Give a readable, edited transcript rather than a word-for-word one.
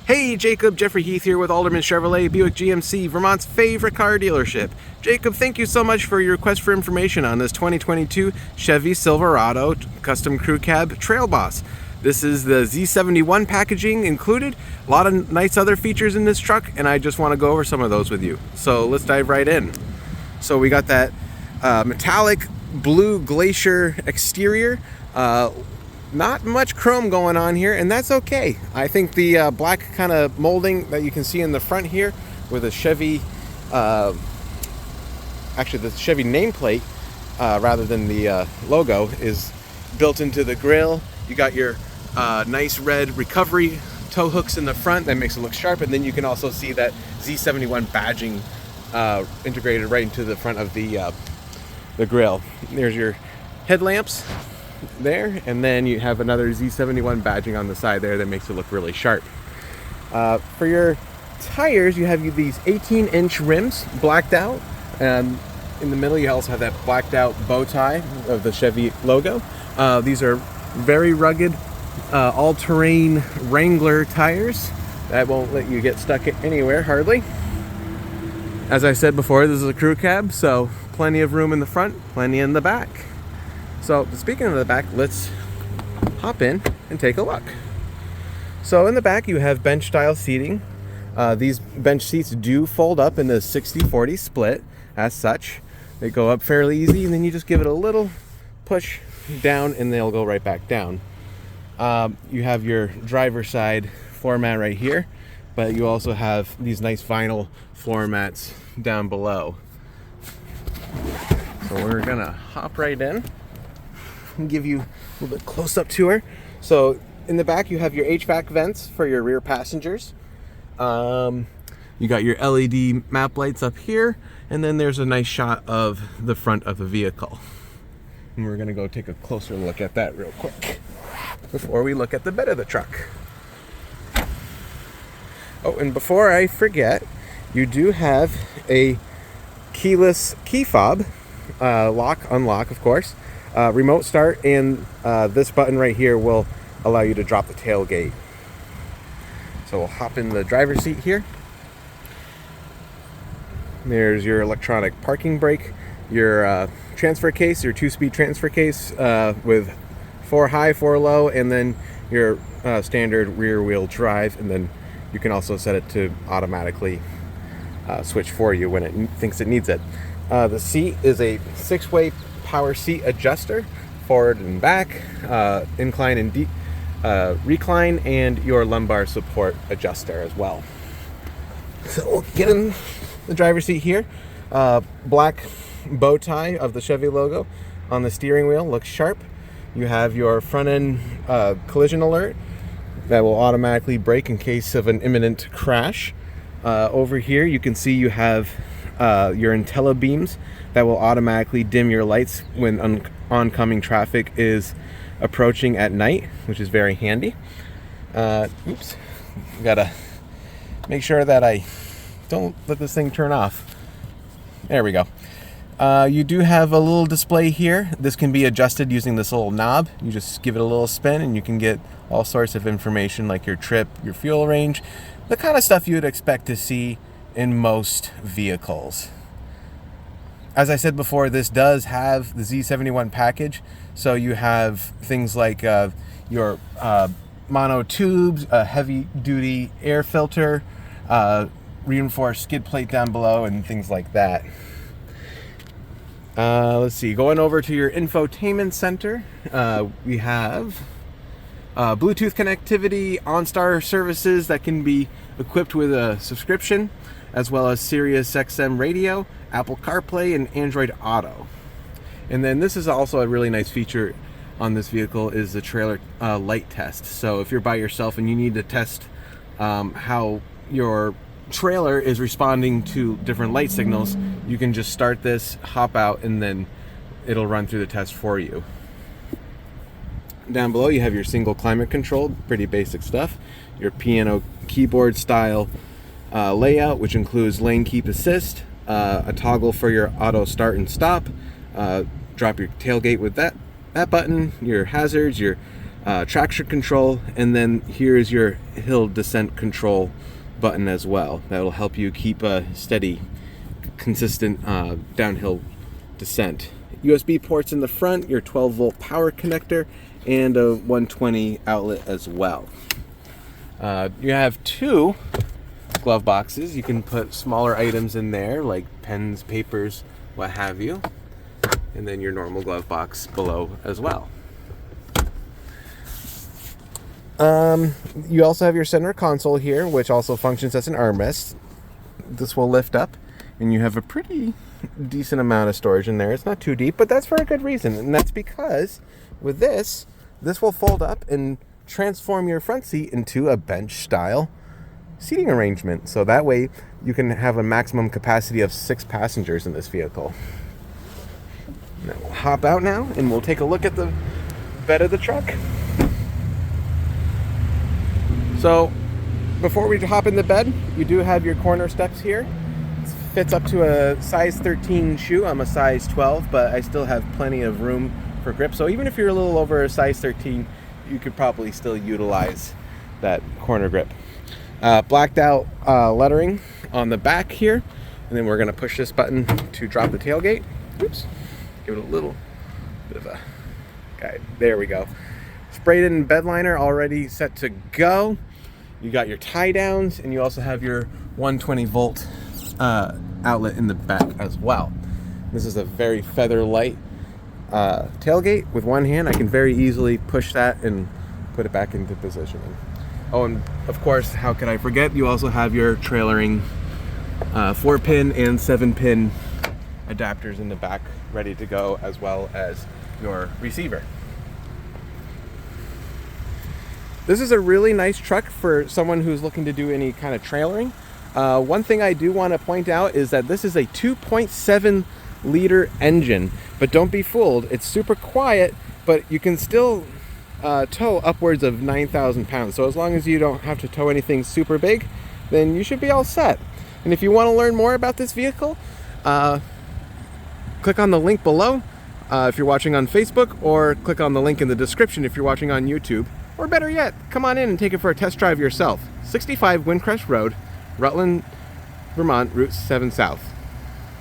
Hey Jacob, Jeffrey Heath here with Alderman Chevrolet, Buick GMC, Vermont's favorite car dealership. Jacob, thank you so much for your request for information on this 2022 Chevy Silverado Custom Crew Cab Trail Boss. This is the Z71 packaging included, a lot of nice other features in this truck, and I just want to go over some of those with you. So let's dive right in. So we got that metallic blue glacier exterior. Not much chrome going on here, and that's okay. I think the black kind of molding that you can see in the front here with a Chevy, actually the Chevy nameplate rather than the logo, is built into the grille. You got your nice red recovery tow hooks in the front that makes it look sharp, and then you can also see that Z71 badging integrated right into the front of the grille. There's your headlamps there, and then you have another Z71 badging on the side there that makes it look really sharp. For your tires, you have these 18-inch rims blacked out, and in the middle you also have that blacked out bow tie of the Chevy logo. These are very rugged, all-terrain Wrangler tires that won't let you get stuck anywhere hardly. As I said before, this is a crew cab, so plenty of room in the front, plenty in the back. So speaking of the back, let's hop in and take a look. So in the back you have bench style seating. These bench seats do fold up in a 60-40 split. As such, they go up fairly easy, and then you just give it a little push down and they'll go right back down. You have your driver's side floor mat right here, but you also have these nice vinyl floor mats down below. So we're gonna hop right in and give you a little bit close up to her. So in the back you have your HVAC vents for your rear passengers. You got your LED map lights up here, and then there's a nice shot of the front of the vehicle. And we're gonna go take a closer look at that real quick before we look at the bed of the truck. Oh, and before I forget, you do have a keyless key fob, lock, unlock, of course. Remote start, and this button right here will allow you to drop the tailgate. So we'll hop in the driver's seat here. There's your electronic parking brake, your transfer case, your 2-speed transfer case with 4 high, 4 low, and then your standard rear wheel drive, and then you can also set it to automatically switch for you when it thinks it needs it. The seat is a 6-way power seat adjuster, forward and back, incline and recline, and your lumbar support adjuster as well. So we'll get in the driver's seat here. Black bow tie of the Chevy logo on the steering wheel, looks sharp. You have your front end collision alert that will automatically brake in case of an imminent crash. Over here you can see you have your IntelliBeams that will automatically dim your lights when oncoming traffic is approaching at night, which is very handy. Oops, gotta make sure that I don't let this thing turn off. There we go. You do have a little display here. This can be adjusted using this little knob. You just give it a little spin and you can get all sorts of information like your trip, your fuel range, the kind of stuff you would expect to see in most vehicles. As I said before, this does have the Z71 package, so you have things like your mono tubes, a heavy duty air filter, reinforced skid plate down below, and things like that. Let's see, going over to your infotainment center, we have Bluetooth connectivity, OnStar services that can be equipped with a subscription, as well as Sirius XM radio, Apple CarPlay, and Android Auto. And then this is also a really nice feature on this vehicle, is the trailer light test. So if you're by yourself and you need to test how your trailer is responding to different light signals, you can just start this, hop out, and then it'll run through the test for you. Down below you have your single climate control, pretty basic stuff. Your piano keyboard style layout, which includes lane keep assist, a toggle for your auto start and stop, drop your tailgate with that button, your hazards, your traction control, and then here's your hill descent control button as well. That will help you keep a steady, consistent downhill descent. USB ports in the front, your 12-volt power connector, and a 120 outlet as well. You have 2 glove boxes. You can put smaller items in there, like pens, papers, what have you, and then your normal glove box below as well. You also have your center console here, which also functions as an armrest. This will lift up, and you have a pretty decent amount of storage in there. It's not too deep, but that's for a good reason, and that's because with this will fold up and transform your front seat into a bench-style seating arrangement. So that way you can have a maximum capacity of 6 passengers in this vehicle. Now we'll hop out now, and we'll take a look at the bed of the truck. So before we hop in the bed, you do have your corner steps here. It fits up to a size 13 shoe. I'm a size 12, but I still have plenty of room for grip. So even if you're a little over a size 13, you could probably still utilize that corner grip. Blacked out lettering on the back here. And then we're gonna push this button to drop the tailgate. Oops, give it a little bit of a guide. There we go. Sprayed in bed liner already set to go. You got your tie downs, and you also have your 120 volt outlet in the back as well. This is a very feather light tailgate. With one hand, I can very easily push that and put it back into position. Oh, and of course, how could I forget? You also have your trailering 4-pin and 7-pin adapters in the back ready to go, as well as your receiver. This is a really nice truck for someone who's looking to do any kind of trailering. One thing I do want to point out is that this is a 2.7 liter engine, but don't be fooled. It's super quiet, but you can still tow upwards of 9,000 pounds. So as long as you don't have to tow anything super big, then you should be all set. And if you want to learn more about this vehicle, click on the link below if you're watching on Facebook, or click on the link in the description if you're watching on YouTube. Or better yet, come on in and take it for a test drive yourself. 65 Windcrest Road, Rutland, Vermont, Route 7 South.